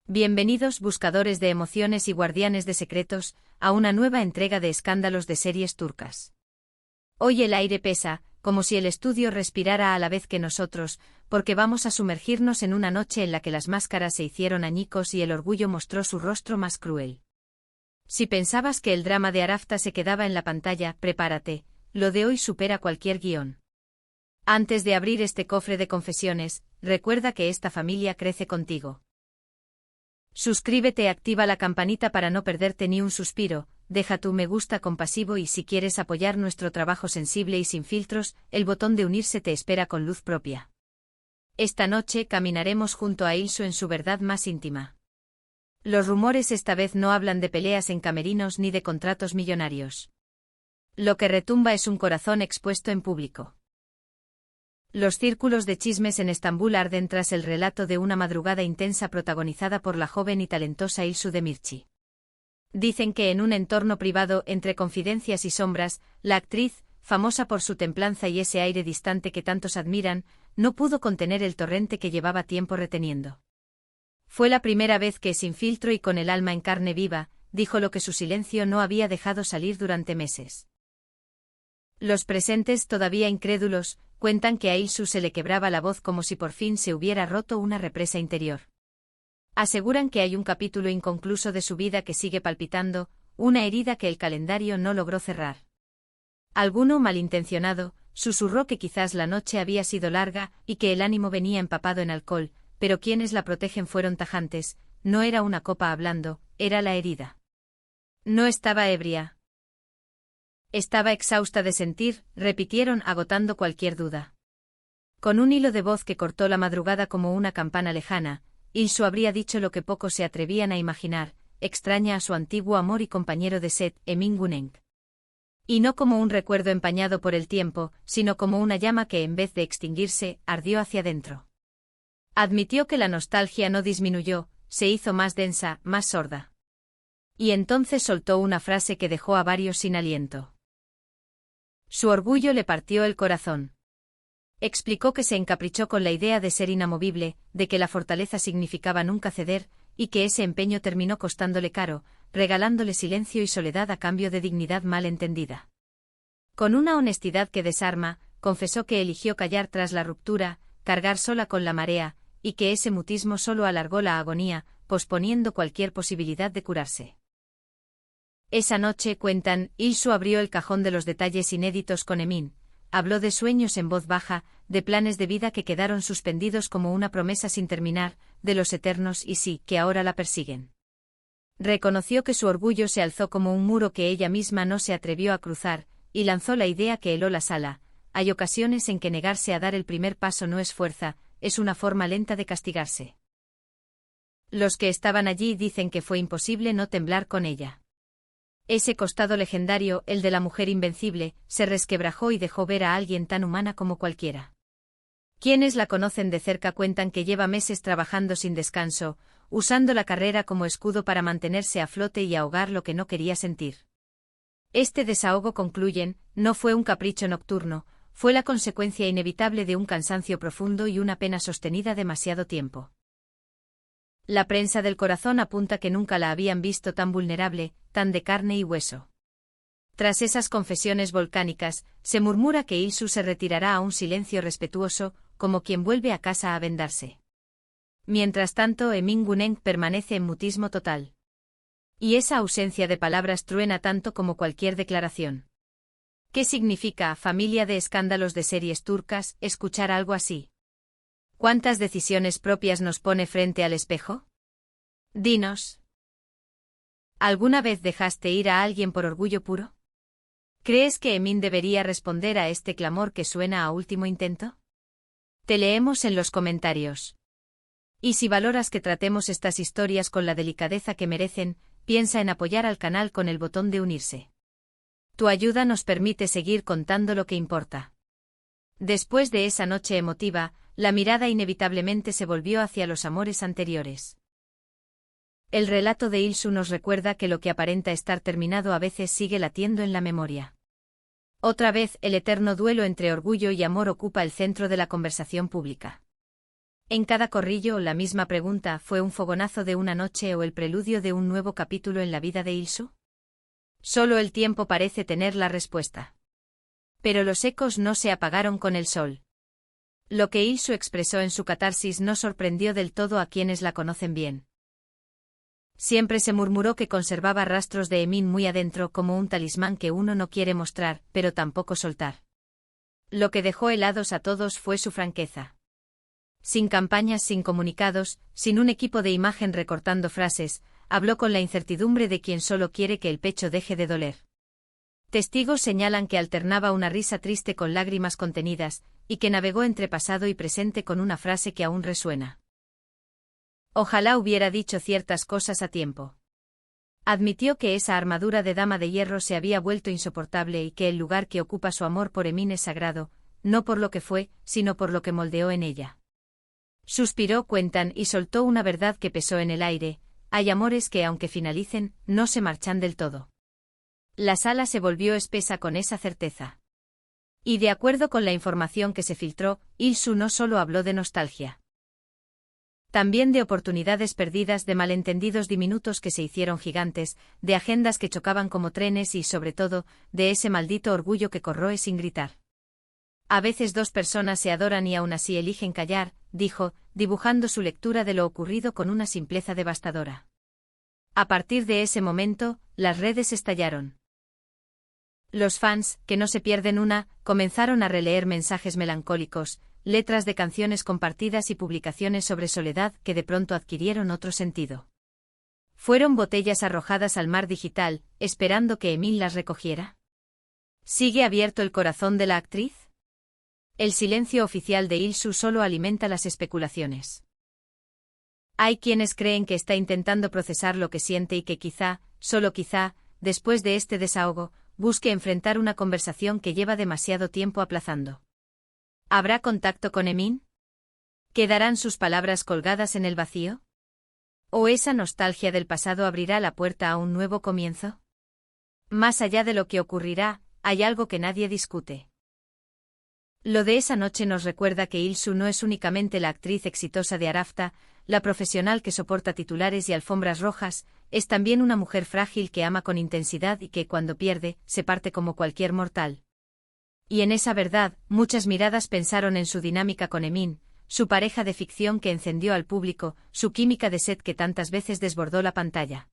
Bienvenidos buscadores de emociones y guardianes de secretos, a una nueva entrega de escándalos de series turcas. Hoy el aire pesa, como si el estudio respirara a la vez que nosotros, porque vamos a sumergirnos en una noche en la que las máscaras se hicieron añicos y el orgullo mostró su rostro más cruel. Si pensabas que el drama de Arafta se quedaba en la pantalla, prepárate, lo de hoy supera cualquier guión. Antes de abrir este cofre de confesiones, recuerda que esta familia crece contigo. Suscríbete y activa la campanita para no perderte ni un suspiro, deja tu me gusta compasivo y si quieres apoyar nuestro trabajo sensible y sin filtros, el botón de unirse te espera con luz propia. Esta noche caminaremos junto a Ilsu en su verdad más íntima. Los rumores esta vez no hablan de peleas en camerinos ni de contratos millonarios. Lo que retumba es un corazón expuesto en público. Los círculos de chismes en Estambul arden tras el relato de una madrugada intensa protagonizada por la joven y talentosa Ilsu Demirci. Dicen que en un entorno privado, entre confidencias y sombras, la actriz, famosa por su templanza y ese aire distante que tantos admiran, no pudo contener el torrente que llevaba tiempo reteniendo. Fue la primera vez que, sin filtro y con el alma en carne viva, dijo lo que su silencio no había dejado salir durante meses. Los presentes, todavía incrédulos, cuentan que a Ilsu se le quebraba la voz como si por fin se hubiera roto una represa interior. Aseguran que hay un capítulo inconcluso de su vida que sigue palpitando, una herida que el calendario no logró cerrar. Alguno malintencionado susurró que quizás la noche había sido larga y que el ánimo venía empapado en alcohol, pero quienes la protegen fueron tajantes, no era una copa hablando, era la herida. No estaba ebria. Estaba exhausta de sentir, repitieron agotando cualquier duda. Con un hilo de voz que cortó la madrugada como una campana lejana, Ilsu habría dicho lo que pocos se atrevían a imaginar, extraña a su antiguo amor y compañero de set, Emin Günenk. Y no como un recuerdo empañado por el tiempo, sino como una llama que en vez de extinguirse, ardió hacia dentro. Admitió que la nostalgia no disminuyó, se hizo más densa, más sorda. Y entonces soltó una frase que dejó a varios sin aliento. Su orgullo le partió el corazón. Explicó que se encaprichó con la idea de ser inamovible, de que la fortaleza significaba nunca ceder, y que ese empeño terminó costándole caro, regalándole silencio y soledad a cambio de dignidad mal entendida. Con una honestidad que desarma, confesó que eligió callar tras la ruptura, cargar sola con la marea, y que ese mutismo solo alargó la agonía, posponiendo cualquier posibilidad de curarse. Esa noche, cuentan, Ilsu abrió el cajón de los detalles inéditos con Emin, habló de sueños en voz baja, de planes de vida que quedaron suspendidos como una promesa sin terminar, de los eternos y sí, que ahora la persiguen. Reconoció que su orgullo se alzó como un muro que ella misma no se atrevió a cruzar, y lanzó la idea que heló la sala. Hay ocasiones en que negarse a dar el primer paso no es fuerza, es una forma lenta de castigarse. Los que estaban allí dicen que fue imposible no temblar con ella. Ese costado legendario, el de la mujer invencible, se resquebrajó y dejó ver a alguien tan humana como cualquiera. Quienes la conocen de cerca cuentan que lleva meses trabajando sin descanso, usando la carrera como escudo para mantenerse a flote y ahogar lo que no quería sentir. Este desahogo, concluyen, no fue un capricho nocturno, fue la consecuencia inevitable de un cansancio profundo y una pena sostenida demasiado tiempo. La prensa del corazón apunta que nunca la habían visto tan vulnerable, tan de carne y hueso. Tras esas confesiones volcánicas, se murmura que Ilsu se retirará a un silencio respetuoso, como quien vuelve a casa a vendarse. Mientras tanto, Emin Günenk permanece en mutismo total. Y esa ausencia de palabras truena tanto como cualquier declaración. ¿Qué significa, familia de escándalos de series turcas, escuchar algo así? ¿Cuántas decisiones propias nos pone frente al espejo? Dinos. ¿Alguna vez dejaste ir a alguien por orgullo puro? ¿Crees que Emin debería responder a este clamor que suena a último intento? Te leemos en los comentarios. Y si valoras que tratemos estas historias con la delicadeza que merecen, piensa en apoyar al canal con el botón de unirse. Tu ayuda nos permite seguir contando lo que importa. Después de esa noche emotiva, la mirada inevitablemente se volvió hacia los amores anteriores. El relato de Ilsu nos recuerda que lo que aparenta estar terminado a veces sigue latiendo en la memoria. Otra vez, el eterno duelo entre orgullo y amor ocupa el centro de la conversación pública. En cada corrillo, la misma pregunta: ¿fue un fogonazo de una noche o el preludio de un nuevo capítulo en la vida de Ilsu? Solo el tiempo parece tener la respuesta. Pero los ecos no se apagaron con el sol. Lo que Ilsu expresó en su catarsis no sorprendió del todo a quienes la conocen bien. Siempre se murmuró que conservaba rastros de Emin muy adentro, como un talismán que uno no quiere mostrar, pero tampoco soltar. Lo que dejó helados a todos fue su franqueza. Sin campañas, sin comunicados, sin un equipo de imagen recortando frases, habló con la incertidumbre de quien solo quiere que el pecho deje de doler. Testigos señalan que alternaba una risa triste con lágrimas contenidas, y que navegó entre pasado y presente con una frase que aún resuena. Ojalá hubiera dicho ciertas cosas a tiempo. Admitió que esa armadura de dama de hierro se había vuelto insoportable y que el lugar que ocupa su amor por Emin es sagrado, no por lo que fue, sino por lo que moldeó en ella. Suspiró, cuentan, y soltó una verdad que pesó en el aire: hay amores que, aunque finalicen, no se marchan del todo. La sala se volvió espesa con esa certeza. Y de acuerdo con la información que se filtró, Ilsu no solo habló de nostalgia. También de oportunidades perdidas, de malentendidos diminutos que se hicieron gigantes, de agendas que chocaban como trenes y, sobre todo, de ese maldito orgullo que corroe sin gritar. A veces dos personas se adoran y aún así eligen callar, dijo, dibujando su lectura de lo ocurrido con una simpleza devastadora. A partir de ese momento, las redes estallaron. Los fans, que no se pierden una, comenzaron a releer mensajes melancólicos, letras de canciones compartidas y publicaciones sobre soledad que de pronto adquirieron otro sentido. Fueron botellas arrojadas al mar digital, esperando que Emin las recogiera. ¿Sigue abierto el corazón de la actriz? El silencio oficial de Ilsu solo alimenta las especulaciones. Hay quienes creen que está intentando procesar lo que siente y que quizá, solo quizá, después de este desahogo, busque enfrentar una conversación que lleva demasiado tiempo aplazando. ¿Habrá contacto con Emin? ¿Quedarán sus palabras colgadas en el vacío? ¿O esa nostalgia del pasado abrirá la puerta a un nuevo comienzo? Más allá de lo que ocurrirá, hay algo que nadie discute. Lo de esa noche nos recuerda que Ilsu no es únicamente la actriz exitosa de Arafta, la profesional que soporta titulares y alfombras rojas, es también una mujer frágil que ama con intensidad y que, cuando pierde, se parte como cualquier mortal. Y en esa verdad, muchas miradas pensaron en su dinámica con Emin, su pareja de ficción que encendió al público, su química de set que tantas veces desbordó la pantalla.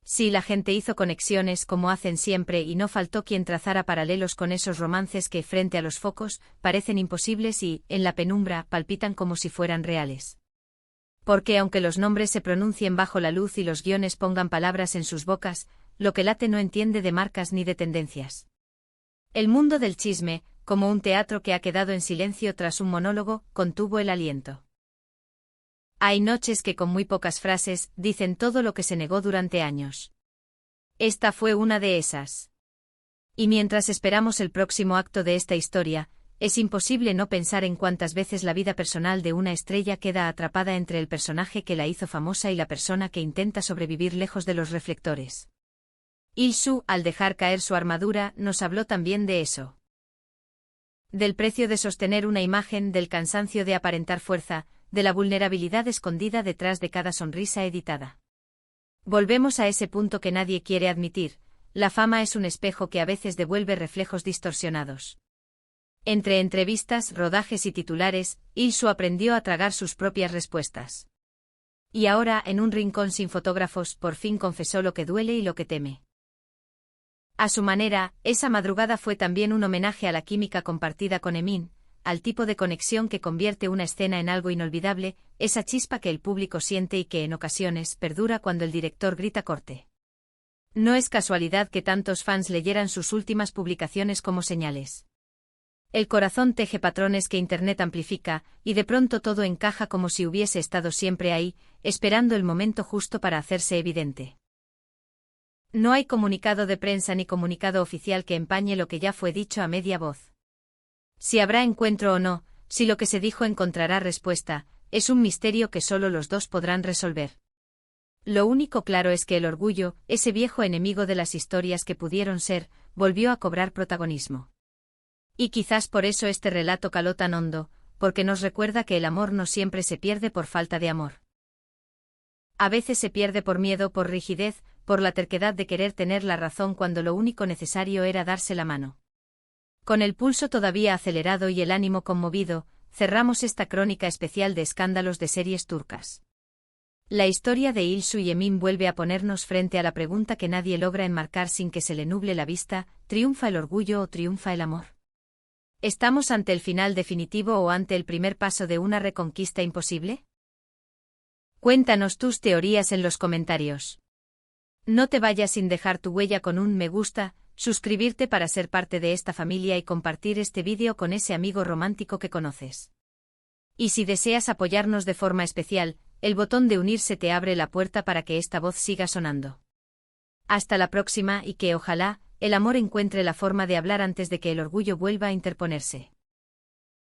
Sí, la gente hizo conexiones como hacen siempre y no faltó quien trazara paralelos con esos romances que, frente a los focos, parecen imposibles y, en la penumbra, palpitan como si fueran reales. Porque aunque los nombres se pronuncien bajo la luz y los guiones pongan palabras en sus bocas, lo que late no entiende de marcas ni de tendencias. El mundo del chisme, como un teatro que ha quedado en silencio tras un monólogo, contuvo el aliento. Hay noches que con muy pocas frases dicen todo lo que se negó durante años. Esta fue una de esas. Y mientras esperamos el próximo acto de esta historia, es imposible no pensar en cuántas veces la vida personal de una estrella queda atrapada entre el personaje que la hizo famosa y la persona que intenta sobrevivir lejos de los reflectores. Ilsu, al dejar caer su armadura, nos habló también de eso. Del precio de sostener una imagen, del cansancio de aparentar fuerza, de la vulnerabilidad escondida detrás de cada sonrisa editada. Volvemos a ese punto que nadie quiere admitir: la fama es un espejo que a veces devuelve reflejos distorsionados. Entre entrevistas, rodajes y titulares, Ilsu aprendió a tragar sus propias respuestas. Y ahora, en un rincón sin fotógrafos, por fin confesó lo que duele y lo que teme. A su manera, esa madrugada fue también un homenaje a la química compartida con Emin, al tipo de conexión que convierte una escena en algo inolvidable, esa chispa que el público siente y que en ocasiones perdura cuando el director grita corte. No es casualidad que tantos fans leyeran sus últimas publicaciones como señales. El corazón teje patrones que Internet amplifica, y de pronto todo encaja como si hubiese estado siempre ahí, esperando el momento justo para hacerse evidente. No hay comunicado de prensa ni comunicado oficial que empañe lo que ya fue dicho a media voz. Si habrá encuentro o no, si lo que se dijo encontrará respuesta, es un misterio que solo los dos podrán resolver. Lo único claro es que el orgullo, ese viejo enemigo de las historias que pudieron ser, volvió a cobrar protagonismo. Y quizás por eso este relato caló tan hondo, porque nos recuerda que el amor no siempre se pierde por falta de amor. A veces se pierde por miedo, por rigidez, por la terquedad de querer tener la razón cuando lo único necesario era darse la mano. Con el pulso todavía acelerado y el ánimo conmovido, cerramos esta crónica especial de escándalos de series turcas. La historia de Ilsu y Emin vuelve a ponernos frente a la pregunta que nadie logra enmarcar sin que se le nuble la vista: ¿triunfa el orgullo o triunfa el amor? ¿Estamos ante el final definitivo o ante el primer paso de una reconquista imposible? Cuéntanos tus teorías en los comentarios. No te vayas sin dejar tu huella con un me gusta, suscribirte para ser parte de esta familia y compartir este vídeo con ese amigo romántico que conoces. Y si deseas apoyarnos de forma especial, el botón de unirse te abre la puerta para que esta voz siga sonando. Hasta la próxima y que ojalá el amor encuentre la forma de hablar antes de que el orgullo vuelva a interponerse.